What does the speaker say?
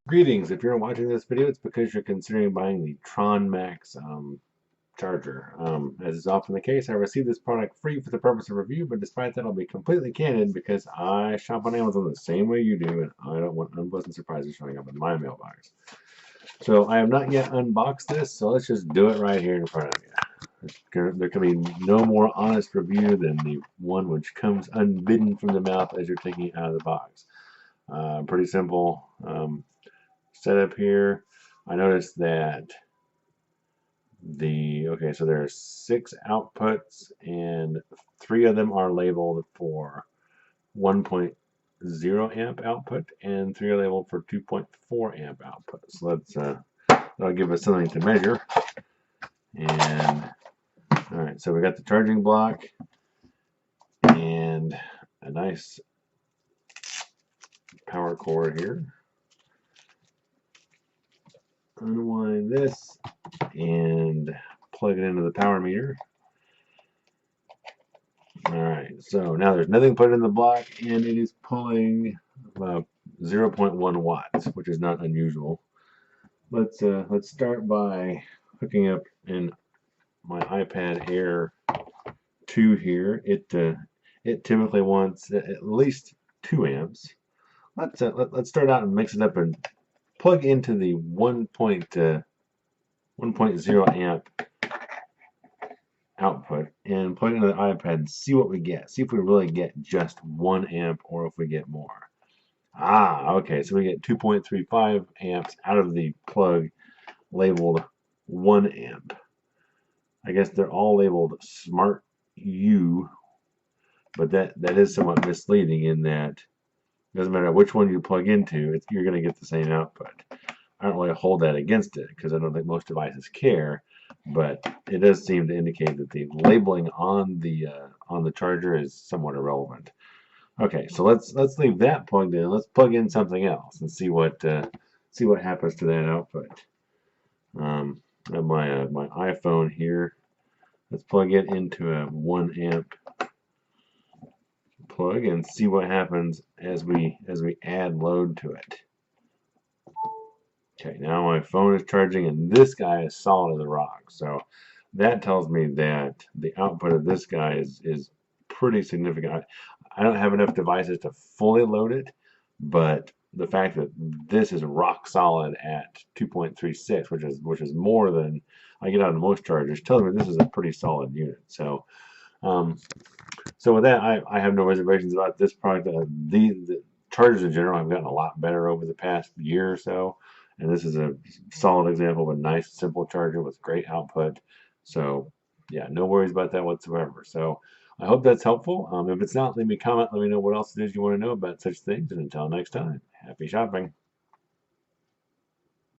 Greetings. If you're watching this video, it's because you're considering buying the TRONMAX charger. As is often the case, I received this product free for the purpose of review, but despite that, I'll be completely candid because I shop on Amazon the same way you do, and I don't want unpleasant surprises showing up in my mailbox. So I have not yet unboxed this, so let's just do it right here in front of you. There can be no more honest review than the one which comes unbidden from the mouth as you're taking it out of the box. Pretty simple. Setup here. I noticed that so there are 6 outputs and 3 of them are labeled for 1.0 amp output and 3 are labeled for 2.4 amp output. So that'll give us something to measure. And all right, so we got the charging block and a nice power cord here. Unwind this and plug it into the power meter. Alright, so now there's nothing put in the block and it is pulling about 0.1 watts, which is not unusual. Let's start by hooking up in my iPad Air 2 here. It typically wants at least 2 amps. Let's start out and mix it up and plug into the 1.0 amp output and plug it into the iPad and see what we get. See if we really get just 1 amp or if we get more. Okay, so we get 2.35 amps out of the plug labeled 1 amp. I guess they're all labeled Smart U, but that is somewhat misleading in that it doesn't matter which one you plug into, you're going to get the same output. I don't really hold that against it because I don't think most devices care, but it does seem to indicate that the labeling on the charger is somewhat irrelevant. Okay, so let's leave that plugged in. Let's plug in something else and see what happens to that output. I have my iPhone here. Let's plug it into a 1 amp plug and see what happens as we add load to it. Okay, now my phone is charging and this guy is solid as a rock. So that tells me that the output of this guy is pretty significant. I don't have enough devices to fully load it, but the fact that this is rock solid at 2.36, which is more than I get out of most chargers, tells me this is a pretty solid unit. So so with that, I have no reservations about this product. The chargers in general have gotten a lot better over the past year or so, and this is a solid example of a nice, simple charger with great output. So yeah, no worries about that whatsoever. So I hope that's helpful. If it's not, leave me a comment. Let me know what else it is you want to know about such things. And until next time, happy shopping.